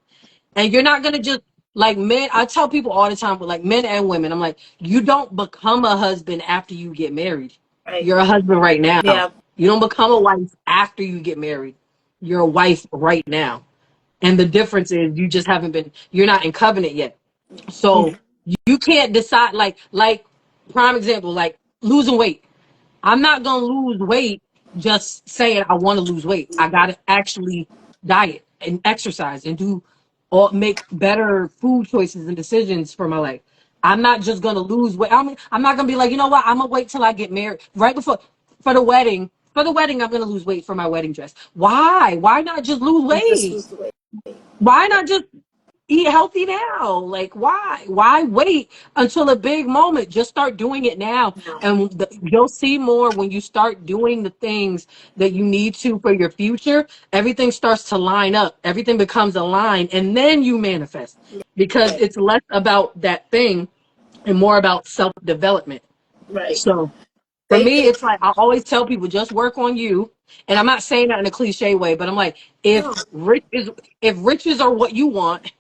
And you're not gonna just like men. I tell people all the time, but like men and women, I'm like, you don't become a husband after you get married. Right. You're a husband right now. Yeah. You don't become a wife after you get married. You're a wife right now. And the difference is you're not in covenant yet. So you can't decide like prime example, like losing weight. I'm not gonna lose weight just saying I want to lose weight. I gotta actually diet and exercise and do or make better food choices and decisions for my life. I'm not just gonna lose weight. I'm not gonna be like, you know what? I'm gonna wait till I get married. Right before for the wedding. For the wedding, I'm gonna lose weight for my wedding dress. Why? Why not just lose Just weight? lose the weight. Why not just eat healthy now? Like, why? Why wait until a big moment? Just start doing it now. No. And you'll see more when you start doing the things that you need to for your future. Everything starts to line up, everything becomes aligned, and then you manifest because Right. it's less about that thing and more about self development. Right. So, for They me, think it's like I always tell people just work on you. And I'm not saying that in a cliche way, but I'm like, no. if riches are what you want,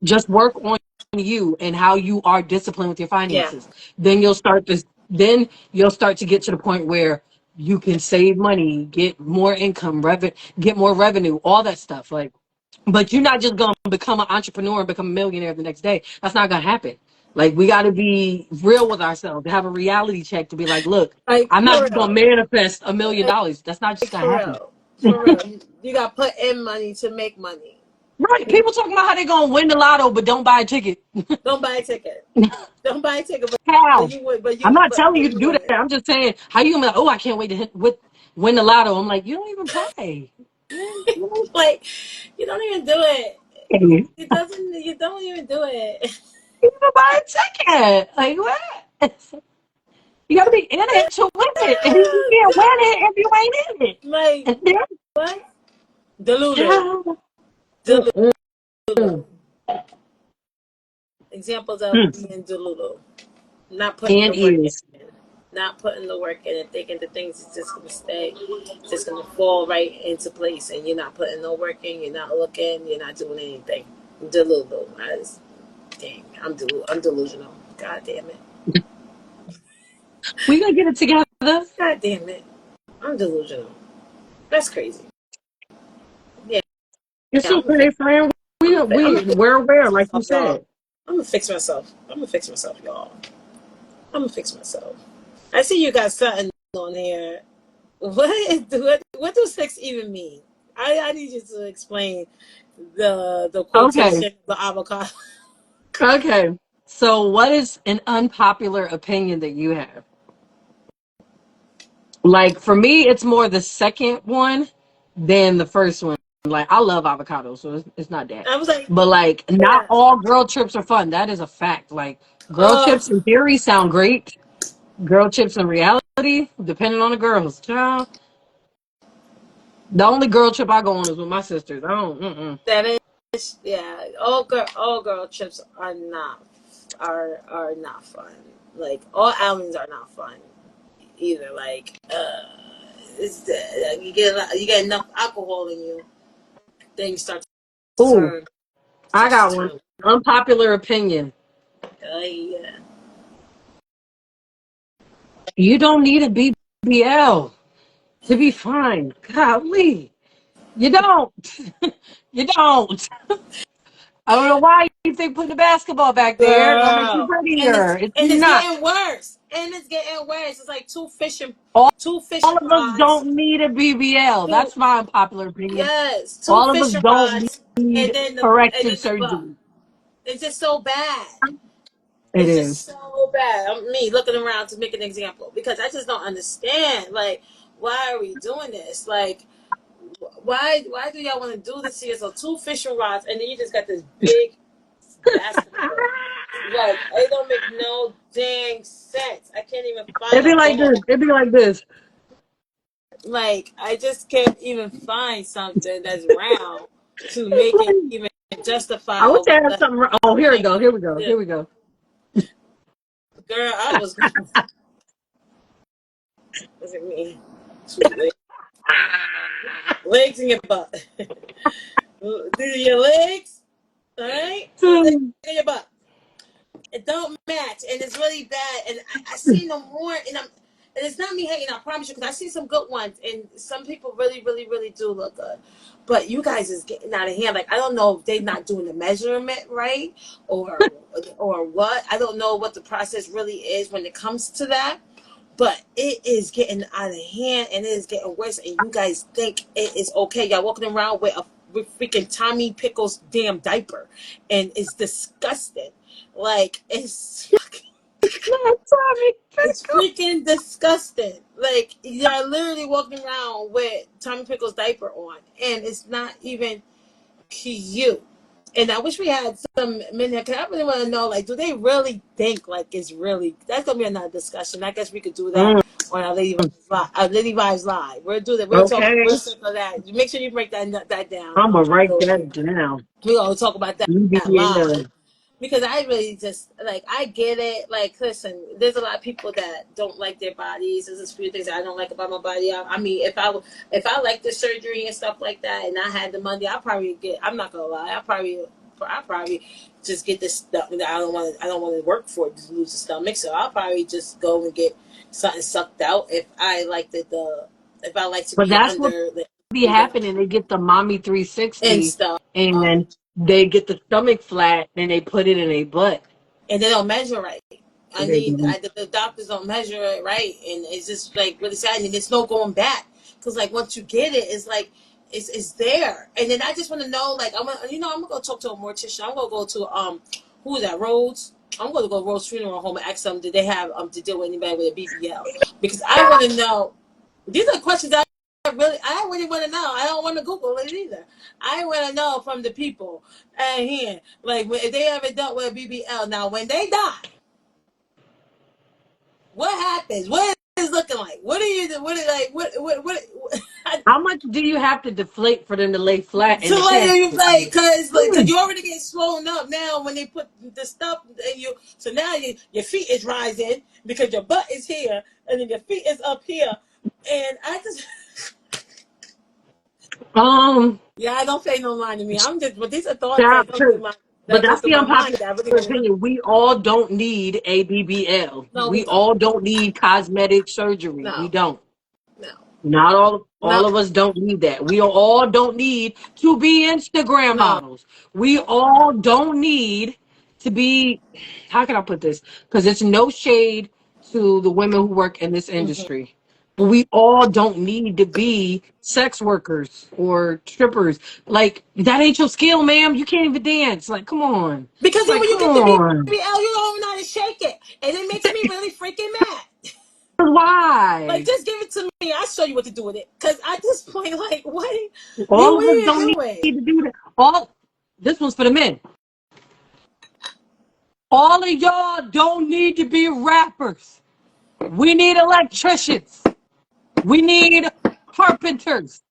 just work on you and how you are disciplined with your Yeah. finances. Then you'll start to get to the point where you can save money, get more income, get more revenue, all that stuff. Like, but you're not just gonna become an entrepreneur and become a millionaire the next day. That's not gonna happen. Like, we got to be real with ourselves, to have a reality check, to be like, look, Like I'm not for just gonna real. manifest $1 million. That's not just Like gonna for happen. real. For real. You got to put in money to make money. Right. People talking about how they gonna win the lotto, but don't buy a ticket. Don't buy a ticket. Don't buy a ticket, but How? you would, I'm not telling but you to you do that. would. I'm just saying, how you gonna be like, oh, I can't wait to win the lotto. I'm like, you don't even play. You Like, you don't even do it. don't even It doesn't. You don't even do it. buy a ticket. Like what? You gotta be in it to win it, and you can't win it if you ain't in it. Like And then, what? Delulu. child, Delulu. mm, Examples of mm, being delulu. Not putting and the work in. is. Not putting the work in and thinking the things is just gonna stay, just gonna fall right into place, and you're not putting no work in. You're not looking. You're not doing anything. Delulu. Dang. I'm delusional. God damn it. We gonna get it together. God damn it. I'm delusional. That's crazy. Yeah. It's Yeah. okay, friend. I'm gonna We're aware, fix like you myself, y'all. said. I'm gonna fix myself. I'm gonna fix myself, y'all. I'm gonna fix myself. I see you got something on here. What does sex even mean? I need you to explain the Okay, quotation, the avocado. okay. So, what is an unpopular opinion that you have? Like for me, it's more the second one than the first one. Like I love avocados, so it's not that. I was like, But like, not yeah. all girl trips are fun. That is a fact. Like girl Oh, trips in theory sound great. Girl trips in reality, depending on the girls. Child, the only girl trip I go on is with my sisters. I don't. Mm-mm. that is, yeah. All girl trips are not fun. Like all outings are not fun either. Like, you get enough alcohol in you, then you start to Ooh, turn. I Starts got to one. turn. Unpopular opinion. Yeah. You don't need a BBL to be fine. Golly. You don't. You don't. I don't know why you think putting the basketball back there don't make you Girl, prettier. It's and it's not. getting worse. And it's getting worse. It's like All, two all fishing of us rods. don't need a BBL. Two That's my unpopular opinion. yes, two All of us fishing don't rods, need and corrective then the butt. surgery. It's just so bad. It It's just is. so bad. Me looking around to make an example because I just don't understand. Like, why are we doing this? Like, why do y'all want to do this to yourself? Two fishing rods, and then you just got this big basketball. Like, it don't make no dang sense. I can't even find It'd be a like this. ball. It'd be like this. Like, I just can't even find something that's round to make it even justify I wish of I what had the something. Oh, here we heck go. you Here we go. do. Here we go. Girl, I was look at me. Two legs in your butt. These are your legs, all right? Legs in your butt. It don't match, and it's really bad. And I seen them more, and it's not me hating. I promise you, because I see some good ones, and some people really, really, really do look good. But you guys is getting out of hand. Like I don't know if they're not doing the measurement right, or what. I don't know what the process really is when it comes to that. But it is getting out of hand, and it is getting worse. And you guys think it is okay? Y'all walking around with freaking Tommy Pickles damn diaper, and it's disgusting. Like No, Tommy it's Pickle. freaking disgusting. Like you're literally walking around with Tommy Pickles diaper on, and it's not even cute. And I wish we had some men here, because I really want to know, like, do they really think, like, it's really, that's going to be another discussion. I guess we could do that Mm, on our Lady Vibes Live. We'll do that. We'll okay. circle that. Make sure you break that down. I'm gonna write that down. We're going to talk about that live. BBL. Because I really just like I get it. Like, listen, there's a lot of people that don't like their bodies. There's a few things that I don't like about my body. I mean, if I like the surgery and stuff like that, and I had the money, I probably get. I'm not gonna lie. I probably just get this stuff that I don't want. I don't want to work for it to lose the stomach. So I'll probably just go and get something sucked out if I like if I like to But be that's what under be happening. They get the mommy and 360 stuff. and then they get the stomach flat and they put it in a butt. And they don't measure right. They do. The doctors don't measure it right, and it's just like really sad, and it's no going back because like once you get it, it's like it's there. And then I just want to know, like, I'm gonna go talk to a mortician. I'm gonna go to who is that, Rhodes? I'm gonna go to Rhodes Funeral Home and ask them, did they have to deal with anybody with a BBL? Because I want to know. These are questions that I really want to know. I don't want to Google it either. I want to know from the people at here, like, if they ever dealt with a BBL. Now, when they die, what happens? What is it looking like? What are you? What is like? What How much do you have to deflate for them to lay flat in so the like, casket? cause Hmm. you already get swollen up now when they put the stuff in you. So now your feet is rising because your butt is here and then your feet is up here. And I just, Um, yeah, I don't pay no mind to me. I'm just, but these are thoughts Shout out to, but that go that's through the my mind unpopular that I really want to know. opinion. We all don't need a BBL. No, we We don't. all don't need cosmetic surgery. We No, don't. no, Not no, all of us don't need that. We all don't need to be Instagram no. models. We all don't need to be, how can I put this? Because it's no shade to the women who work in this Mm-hmm. industry. But we all don't need to be sex workers or strippers. Like, that ain't your skill, ma'am. You can't even dance. Like, come on. Because then Like, when you come get the on. BBL, you don't know how to shake it, and it makes me really freaking mad. Like, Why? just give it to me. I'll show you what to do with it. Because at this point, like, All what of are us you don't doing? need to do that. This one's for the men. All of y'all don't need to be rappers. We need electricians. We need carpenters.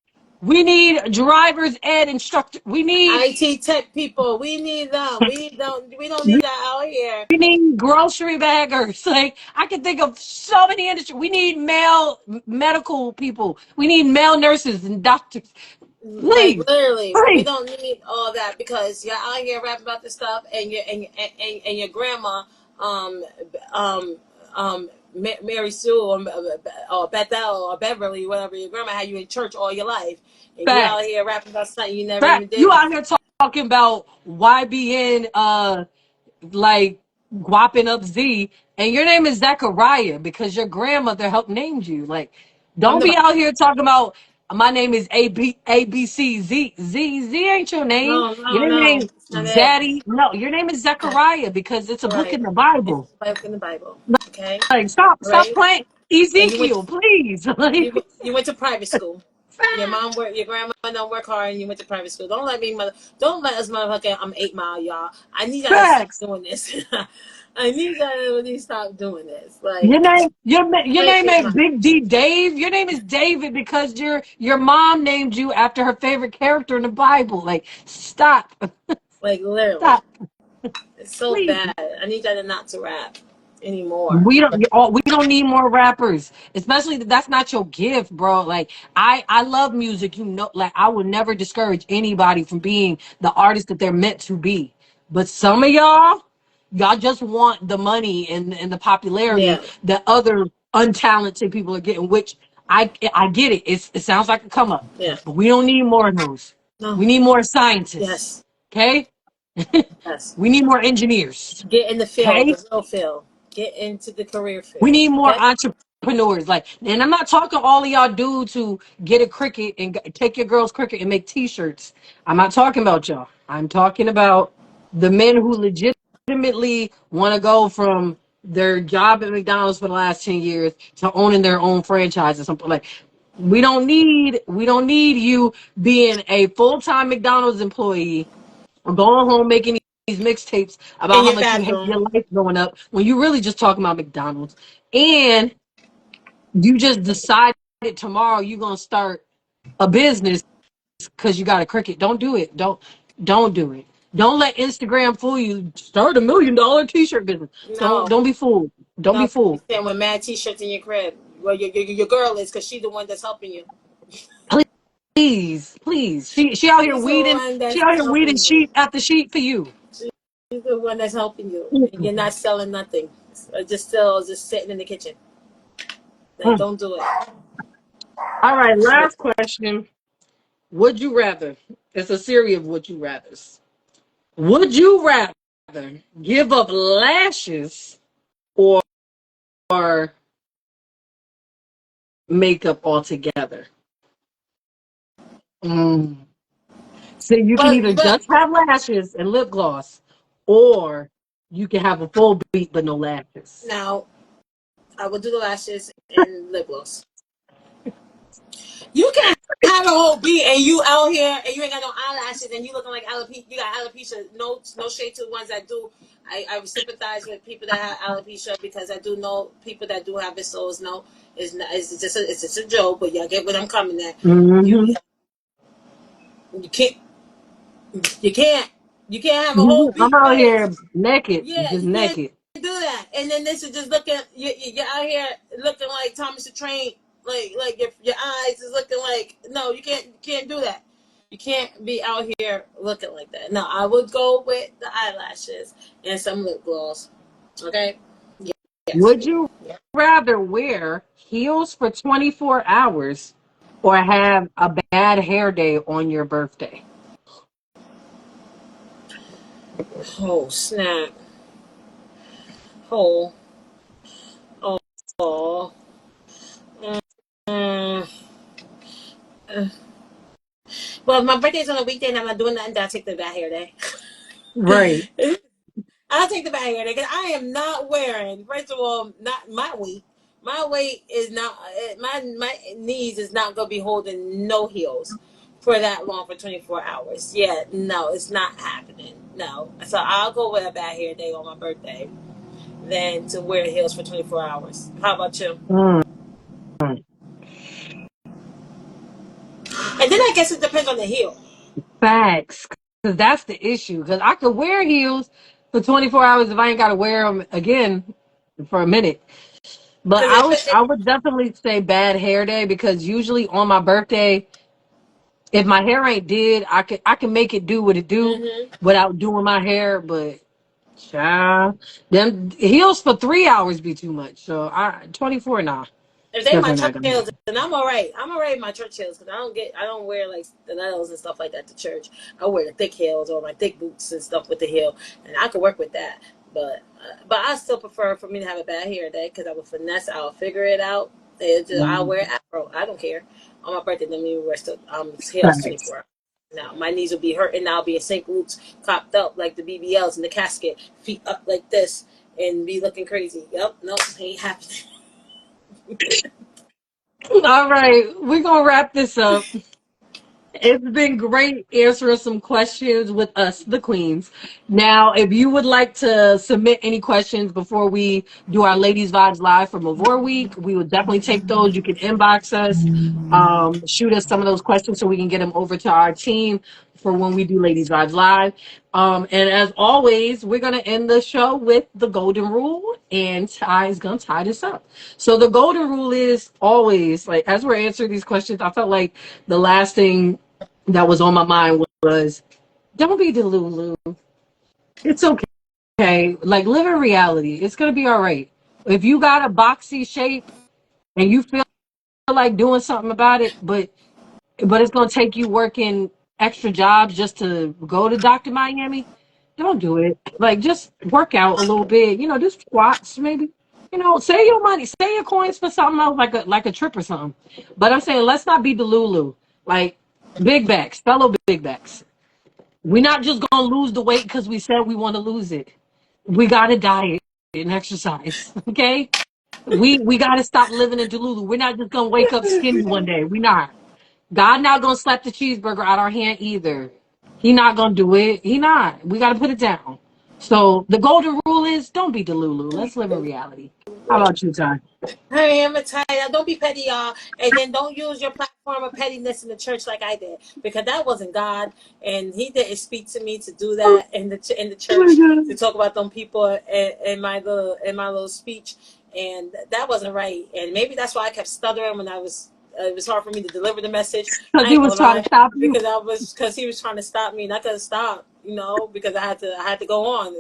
We need drivers ed instructors. IT tech people, we need them. We don't need We that out here. need grocery baggers. Like, I can think of so many industries. We need male medical people. We need male nurses and doctors. Like, Please, literally, we please. don't need all that because you're out here rapping about this stuff, and your grandma, um, um, Mary Sue or Bethel or Beverly, whatever, your grandma had you in church all your life, and you out Facts. here rapping about something you never Fact. even You did out here before. talking about YBN like guapping up Z, and your name is Zachariah because your grandmother helped named you. Like, I'm don't the be out here talking about my name is Z ain't your name. no, Your no, name no, ain't it's not it. Zaddy. No, your name is Zechariah because it's a book Right. in the It's Bible. like in the Bible. Okay. Like, All stop right. playing And you went Ezekiel, please. Like, you went to private school. Your grandma don't work hard, and you went to private school. Don't let us motherfucker. I'm 8 Mile, y'all. I need y'all to stop facts. doing this. I need y'all to really stop doing this. Your Like, name, your wait, name eight ain't mile. Big D Dave. Your name is David because your mom named you after her favorite character in the Bible. Like, stop, Like, literally, stop, it's so please. bad. I need y'all to not to rap anymore. We don't need more rappers, especially that's not your gift, bro. Like, I love music, like, I would never discourage anybody from being the artist that they're meant to be. But some of y'all just want the money and the popularity Yeah, that other untalented people are getting, which I get it. It sounds like a come up, yeah. but we don't need more of those. No. We need more scientists. Yes. Okay? Yes. We need more engineers. Get in the field, Okay? the real field. Get into the career We field. need more Okay. entrepreneurs. Like, and I'm not talking all of y'all dudes who get a cricket and take your girl's cricket and make T-shirts. I'm not talking about y'all. I'm talking about the men who legitimately want to go from their job at McDonald's for the last 10 years to owning their own franchise or something. Like, we don't need you being a full-time McDonald's employee or going home making these mixtapes In about how your much you hate bathroom. your life growing up when you really just talking about McDonald's. And you just decided tomorrow you're gonna start a business because you got a cricket. Don't do it. Don't do it. Don't let Instagram fool you. Start $1 million t-shirt business. Don't No. don't be fooled. Don't be No, you fooled. stand with mad t-shirts in your crib. Well, your girl is because she's the one that's helping you. Please, please. She out here She's the weeding. one She that's out here weeding helping you. sheet after sheet for you. She's the one that's helping you, and you're Mm. not selling nothing. Just sitting in the kitchen. Like, Mm. don't do it. All right, last question. Would you rather? It's a series of would you rather's. Would you rather give up lashes or makeup altogether? Mm. So you can either But just have lashes and lip gloss, or you can have a full beat but no lashes. now I will do the lashes and lip gloss. You can have a whole beat and you out here and you ain't got no eyelashes and you looking like alopecia. You got alopecia. No shade to the ones that do. I sympathize with people that have alopecia because I do know people that do have it. So it's no, it's not. It's just a joke. But y'all get what I'm coming at. You Mm-hmm. you can't you can't you can't have a whole I'm beat out face. here naked, Yeah, just you can't naked. do that. And then this is just looking. You're out here looking like Thomas the Train. Like your eyes is looking like no. You can't do that. You can't be out here looking like that. No, I would go with the eyelashes and some lip gloss. Okay. Yes. Would you rather wear heels for 24 hours or have a bad hair day on your birthday? Oh snap. Oh. Oh. Oh. Mm. Uh, well, my birthday's on a weekday and I'm not doing nothing. Then I take the bad hair day. Right. I'll take the bad hair day because I am not wearing. First of all, not my weight. My weight is not. My knees is not gonna be holding no heels for that long for 24 hours. Yeah, no, it's not happening. No, so I'll go with a bad hair day on my birthday than to wear heels for 24 hours. How about you? Mm. And then I guess it depends on the heel. Facts. Because that's the issue. Because I could wear heels for 24 hours if I ain't got to wear them again for a minute. But Because if I would definitely say bad hair day because usually on my birthday, if my hair ain't did, I can make it do what it do mm-hmm. without doing my hair. But child, them heels for 3 hours be too much. So 24 nah, If it's they my definitely church not gonna heels, happen. then I'm all right. I'm all right with my church heels because I don't wear like stilettos and stuff like that to church. I wear the thick heels or my thick boots and stuff with the heel, and I can work with that. But I still prefer for me to have a bad hair day because I will finesse. I'll figure it out. I'll Mm, wear afro. I don't care. On my birthday, let me wear still heels facts. 24 hours. Now my knees will be hurting. I'll be in St. Luke's, copped up like the BBLs in the casket, feet up like this, and be looking crazy. Yep, nope, ain't happening. All right, we're gonna wrap this up. It's been great answering some questions with us, the queens. Now, if you would like to submit any questions before we do our Ladies Vibes Live for Mavor Week, we would definitely take those. You can inbox us, shoot us some of those questions so we can get them over to our team for when we do Ladies Vibes Live. And as always, we're going to end the show with the golden rule, and Ty is going to tie this up. So the golden rule is always, like, as we're answering these questions, I felt like the last thing that was on my mind was don't be delulu. It's okay. Like live in reality. It's gonna be all right. If you got a boxy shape and you feel like doing something about it, but it's gonna take you working extra jobs just to go to Dr. Miami, don't do it. Like just work out a little bit. Do squats maybe. Save your money, save your coins for something else like a trip or something. But I'm saying let's not be delulu. Like big backs, fellow big backs. We're not just gonna lose the weight because we said we want to lose it. We gotta diet and exercise. Okay? We gotta stop living in Delulu. We're not just gonna wake up skinny one day. We not. God not gonna slap the cheeseburger out our hand either. He not gonna do it. He not. We gotta put it down. So the golden rule is don't be Delulu. Let's live in reality. How about you, Ty? Hey, I'm tired. Don't be petty, y'all. And then don't use your platform of pettiness in the church like I did, because that wasn't God, and He didn't speak to me to do Oh that in the my church to god. talk about them people in my little speech, and that wasn't right. And maybe that's why I kept stuttering when I was. It was hard for me to deliver the message. Because I he ain't was gonna trying to lie, stop you. because he was trying to stop me, and I couldn't stop. Because I had to go on.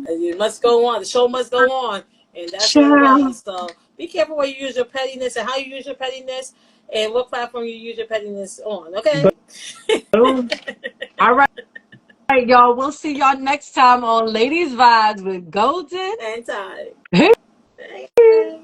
It must go on. The show must go on, and that's what it Child. was. So be careful where you use your pettiness and how you use your pettiness and what platform you use your pettiness on, okay? Boom. All right, y'all. We'll see y'all next time on Ladies Vibes with Golden. And time. Hey. Hey.